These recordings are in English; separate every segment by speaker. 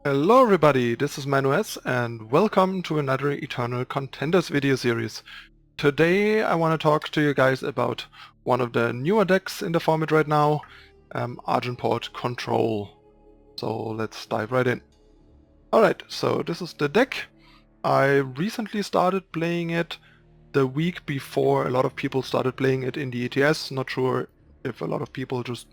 Speaker 1: Hello everybody, this is Manues and welcome to another Eternal Contenders video series. Today I want to talk to you guys about one of the newer decks in the format right now, Argenport Control. So let's dive right in. Alright, so this is the deck. I recently started playing it the week before a lot of people started playing it in the ETS. Not sure if a lot of people just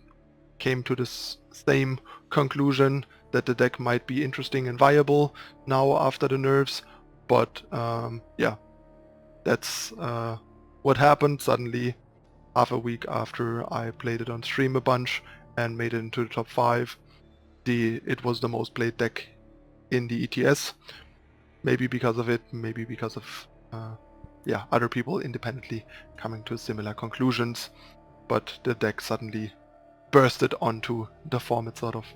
Speaker 1: came to this same conclusion that the deck might be interesting and viable now after the nerfs, but yeah, that's what happened. Suddenly, half a week after I played it on stream a bunch and made it into the top 5, it was the most played deck in the ETS. Maybe because of it, maybe because of yeah, other people independently coming to similar conclusions, but the deck suddenly bursted onto the format sort of.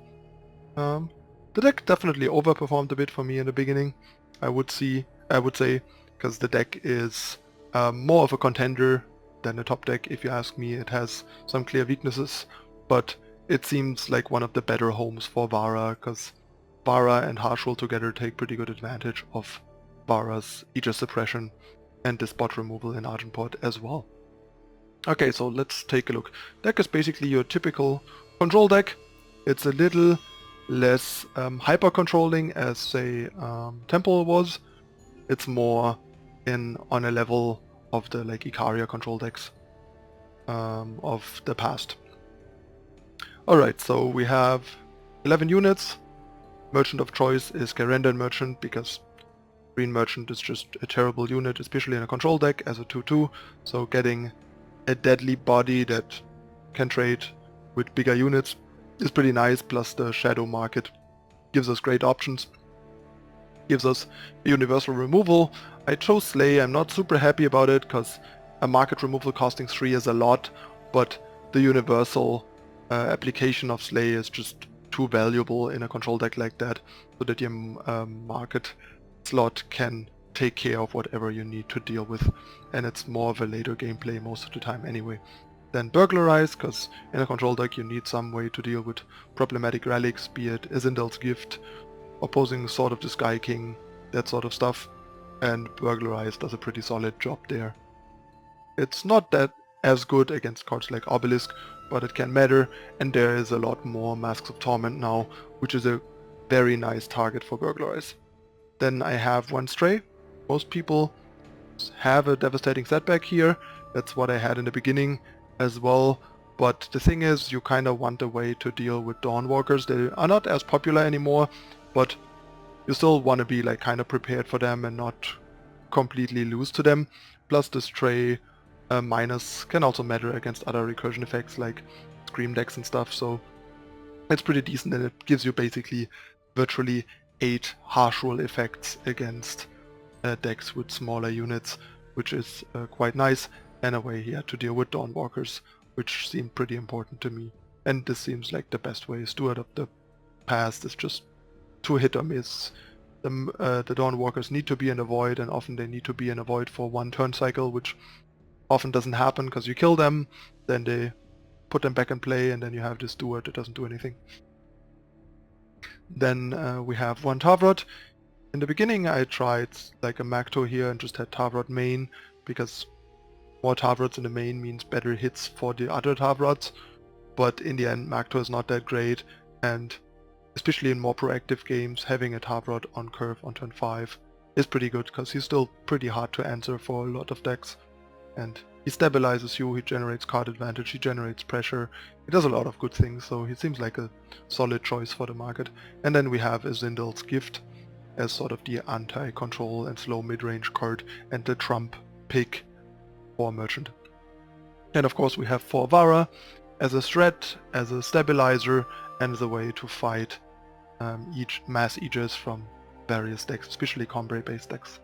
Speaker 1: The deck definitely overperformed a bit for me in the beginning, I would say, because the deck is more of a contender than a top deck. If you ask me, it has some clear weaknesses, but it seems like one of the better homes for Vara, because Vara and Harshul together take pretty good advantage of Vara's Aegis suppression and the spot removal in Argenport as well. Okay, so let's take a look. Deck is basically your typical control deck. It's a little less hyper-controlling as, say, Temple was. It's more on a level of the like Icaria control decks of the past. Alright, so we have 11 units. Merchant of choice is Garandon Merchant, because Green Merchant is just a terrible unit, especially in a control deck as a 2-2, so getting a deadly body that can trade with bigger units is pretty nice, plus the shadow market gives us great options. Gives us universal removal. I chose Slay. I'm not super happy about it because a market removal costing 3 is a lot, but the universal application of Slay is just too valuable in a control deck like that, so that your market slot can take care of whatever you need to deal with, and it's more of a later gameplay most of the time anyway. Then Burglarize, because in a control deck you need some way to deal with problematic relics, be it Isindel's Gift, opposing Sword of the Sky King, that sort of stuff, and Burglarize does a pretty solid job there. It's not that as good against cards like Obelisk, but it can matter, and there is a lot more Masks of Torment now, which is a very nice target for Burglarize. Then I have one Stray. Most people have a devastating setback here. That's what I had in the beginning as well. But the thing is, you kind of want a way to deal with Dawnwalkers. They are not as popular anymore, but you still want to be like kind of prepared for them and not completely lose to them. Plus the Stray minus can also matter against other recursion effects like Scream decks and stuff. So it's pretty decent, and it gives you basically virtually 8 harsh roll effects against decks with smaller units, which is quite nice, and a way here to deal with Dawnwalkers, which seemed pretty important to me. And this seems like the best way. Steward of the past is just too hit or miss. The Dawnwalkers need to be in a void, and often they need to be in a void for one turn cycle, which often doesn't happen because you kill them, then they put them back in play, and then you have this Steward that doesn't do anything. Then we have one Tavrod. In the beginning I tried like a Macto here and just had Tavrod main, because more Tavrods in the main means better hits for the other Tavrods, but in the end Macto is not that great, and especially in more proactive games, having a Tavrod on curve on turn 5 is pretty good, because he's still pretty hard to answer for a lot of decks, and he stabilizes you, he generates card advantage, he generates pressure, he does a lot of good things, so he seems like a solid choice for the market. And then we have Isindel's Gift as sort of the anti-control and slow mid-range card, and the trump pick for Merchant. And of course we have for Vara as a threat, as a stabilizer, and as a way to fight each mass Aegis from various decks, especially Combrei-based decks.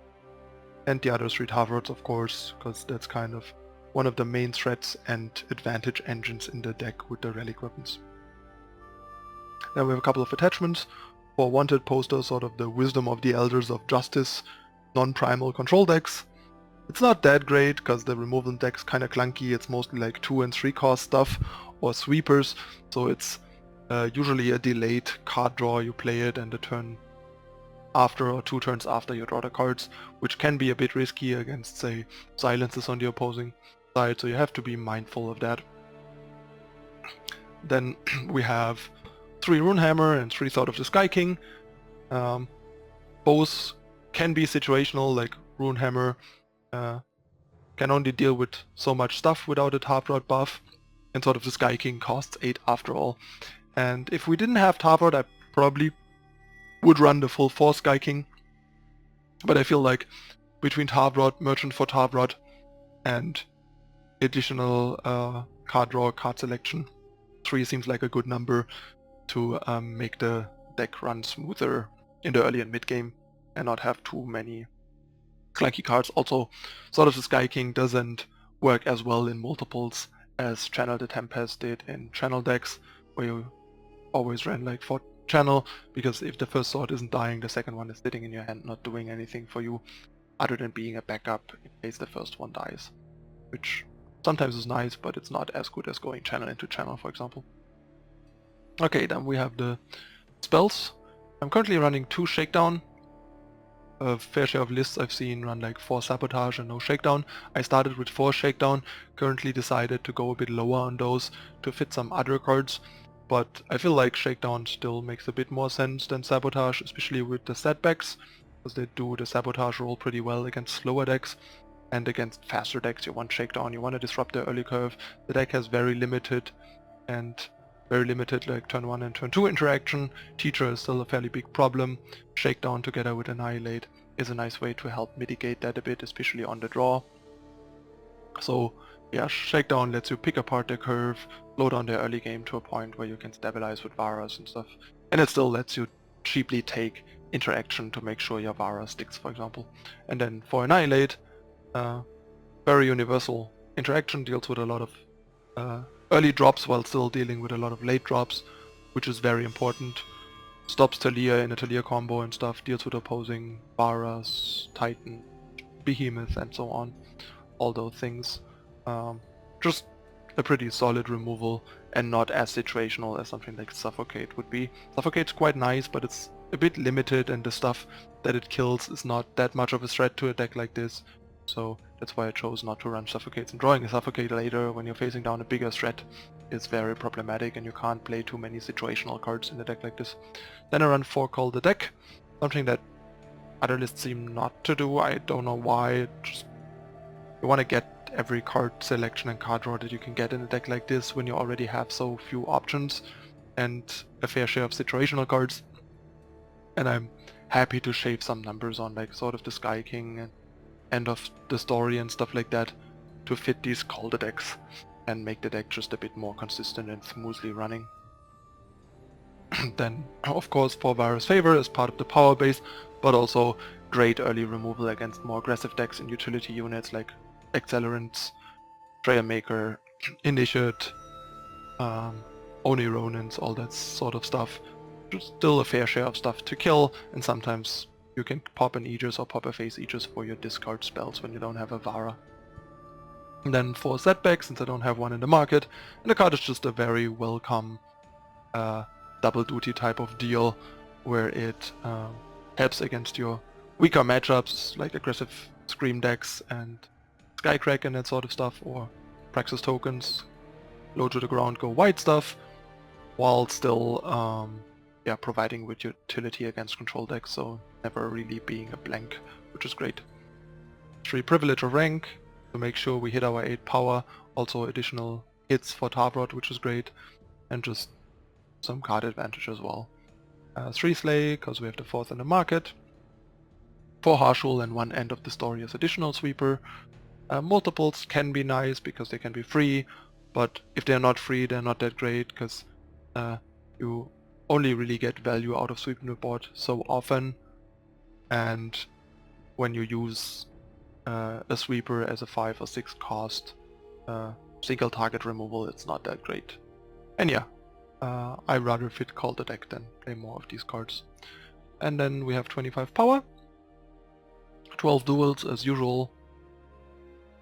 Speaker 1: And the other 3 Tavrods, of course, because that's kind of one of the main threats and advantage engines in the deck with the relic weapons. Then we have a couple of attachments. For wanted poster, sort of the Wisdom of the Elders of Justice non-primal control decks. It's not that great because the removal deck's kind of clunky. It's mostly like 2 and 3 cost stuff or sweepers, so it's usually a delayed card draw. You play it and the turn after or 2 turns after you draw the cards, which can be a bit risky against, say, silences on the opposing side, so you have to be mindful of that. Then we have 3 Runehammer and 3 Sword of the Sky King. Both can be situational, like Runehammer can only deal with so much stuff without a Tavrod buff, and Sword of the Sky King costs 8 after all. And if we didn't have Tavrod, I probably would run the full 4 Sky King, but I feel like between Tavrod, Merchant for Tavrod, and additional card draw, card selection, 3 seems like a good number to make the deck run smoother in the early and mid game and not have too many clunky cards. Also, Sword of the Sky King doesn't work as well in multiples as Channel the Tempest did in channel decks, where you always ran like 4 channel, because if the first sword isn't dying, the second one is sitting in your hand not doing anything for you other than being a backup in case the first one dies, which sometimes is nice, but it's not as good as going channel into channel, for example. Okay, then we have the spells. I'm currently running 2 Shakedown. A fair share of lists I've seen run like 4 Sabotage and no Shakedown. I started with 4 Shakedown, currently decided to go a bit lower on those to fit some other cards, but I feel like Shakedown still makes a bit more sense than Sabotage, especially with the setbacks, because they do the Sabotage role pretty well against slower decks, and against faster decks you want Shakedown, you want to disrupt the early curve. The deck has very limited like turn 1 and turn 2 interaction. Teacher is still a fairly big problem. Shakedown together with Annihilate is a nice way to help mitigate that a bit, especially on the draw. So yeah, Shakedown lets you pick apart the curve, slow down the early game to a point where you can stabilize with Varas and stuff, and it still lets you cheaply take interaction to make sure your Vara sticks, for example. And then for Annihilate, very universal interaction, deals with a lot of early drops while still dealing with a lot of late drops, which is very important. Stops Talia in a Talia combo and stuff, deals with opposing Varas, Titan, Behemoth and so on. All those things. Just a pretty solid removal and not as situational as something like Suffocate would be. Suffocate's quite nice, but it's a bit limited and the stuff that it kills is not that much of a threat to a deck like this. So that's why I chose not to run Suffocates. And drawing a Suffocate later when you're facing down a bigger threat is very problematic and you can't play too many situational cards in a deck like this. Then I run 4 Cull the deck, something that other lists seem not to do. I don't know why. Just you want to get every card selection and card draw that you can get in a deck like this when you already have so few options and a fair share of situational cards. And I'm happy to shave some numbers on like Sword of the Sky King and End of the Story and stuff like that to fit these Cull the decks and make the deck just a bit more consistent and smoothly running. Then, of course, for Vara's favor as part of the power base, but also great early removal against more aggressive decks and utility units like Accelerants, Trail Maker, Initiate, Oni Ronins, all that sort of stuff. Just still a fair share of stuff to kill, and sometimes you can pop an Aegis or pop a Face Aegis for your discard spells when you don't have a Vara. And then for Setback, since I don't have one in the market, and the card is just a very welcome double duty type of deal, where it helps against your weaker matchups like aggressive Scream decks and Skycrack and that sort of stuff, or Praxis tokens, low to the ground, go white stuff, while still providing with utility against control decks, so never really being a blank, which is great. 3 Privilege of Rank to make sure we hit our 8 power, also additional hits for Tavrod, which is great, and just some card advantage as well. 3 Slay, because we have the 4th in the market. 4 Harshul and 1 End of the Story as additional sweeper. Multiples can be nice because they can be free, but if they're not free, they're not that great, because you only really get value out of sweeping the board so often, and when you use a sweeper as a 5 or 6 cost single target removal, it's not that great. And yeah, I rather fit Cull the deck than play more of these cards. And then we have 25 power, 12 duels as usual,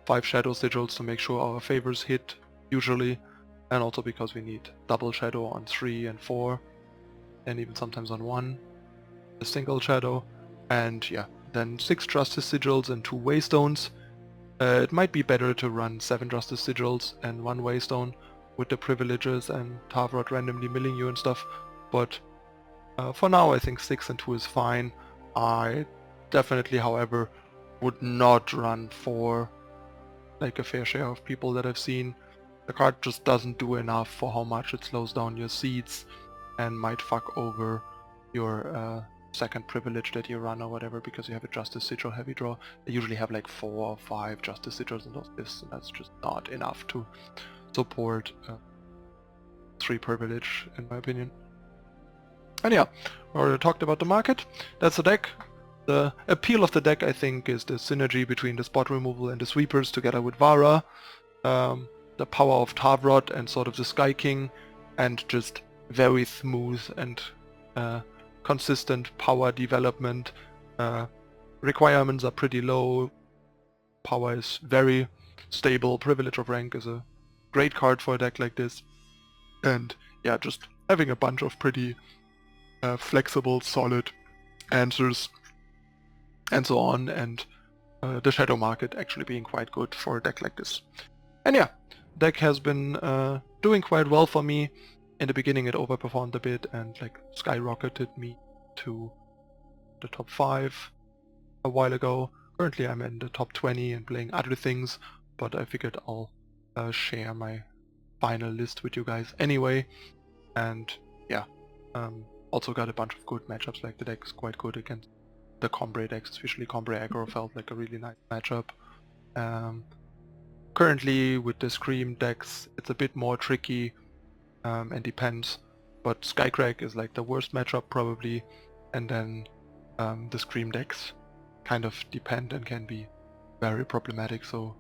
Speaker 1: 5 shadow sigils to make sure our favors hit usually, and also because we need double shadow on 3 and 4, and even sometimes on 1, a single shadow, and yeah, then 6 Justice Sigils and 2 Waystones. It might be better to run 7 Justice Sigils and 1 Waystone with the privileges and Tavrod randomly milling you and stuff, but for now I think 6 and 2 is fine. I definitely, however, would not run 4 like a fair share of people that I've seen. The card just doesn't do enough for how much it slows down your seeds and might fuck over your second privilege that you run or whatever, because you have a Justice Sigil heavy draw. They usually have like 4 or 5 Justice Sigils and all this, and that's just not enough to support 3 privilege in my opinion. And yeah, we already talked about the market. That's the deck. The appeal of the deck, I think, is the synergy between the spot removal and the sweepers together with Vara, the power of Tavrod and sort of the Sky King, and just very smooth and consistent power development. Requirements are pretty low, power is very stable, Privilege of Rank is a great card for a deck like this, and yeah, just having a bunch of pretty flexible, solid answers and so on, and the shadow market actually being quite good for a deck like this. And yeah, deck has been doing quite well for me. In the beginning it overperformed a bit and like skyrocketed me to the top 5 a while ago. Currently I'm in the top 20 and playing other things, but I figured I'll share my final list with you guys anyway. And yeah, also got a bunch of good matchups, like the deck is quite good against the Combre decks, especially Combre aggro felt like a really nice matchup. Currently with the Scream decks it's a bit more tricky and depends, but Skycrack is like the worst matchup probably, and then the Scream decks kind of depend and can be very problematic, so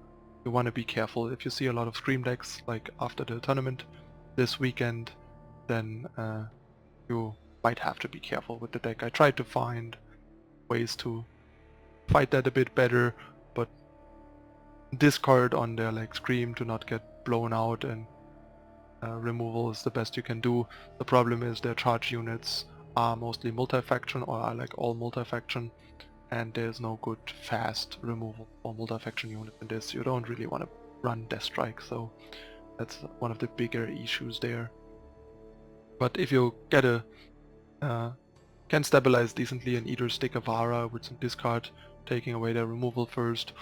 Speaker 1: you want to be careful. If you see a lot of Scream decks like after the tournament this weekend, then you might have to be careful with the deck. I tried to find ways to fight that a bit better, but discard on their like Scream to not get blown out, and removal is the best you can do. The problem is their charge units are mostly multi-faction or are like all multi-faction, and there's no good fast removal for multi-faction unit in this. You don't really want to run Death Strike, so that's one of the bigger issues there. But if you get a can stabilize decently and either stick a Vara with some discard, taking away their removal first,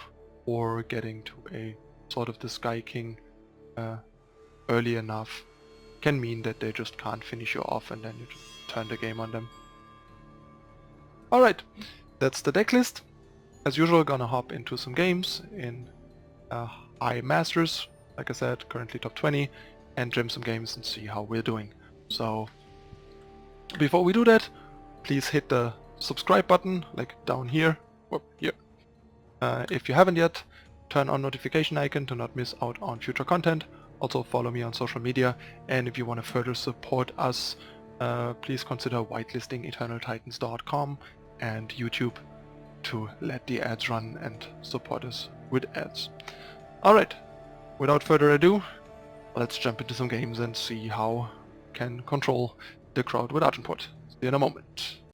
Speaker 1: or getting to a sort of the Sky King early enough, can mean that they just can't finish you off and then you just turn the game on them. Alright, that's the deck list. As usual, gonna hop into some games in High Masters, like I said, currently top 20, and gem some games and see how we're doing. So before we do that, please hit the subscribe button, like down here, or here. If you haven't yet, turn on notification icon to not miss out on future content. Also follow me on social media, and if you want to further support us, please consider whitelisting eternaltitans.com and YouTube to let the ads run and support us with ads. Alright, without further ado, let's jump into some games and see how we can control the crowd with Argenport. See you in a moment.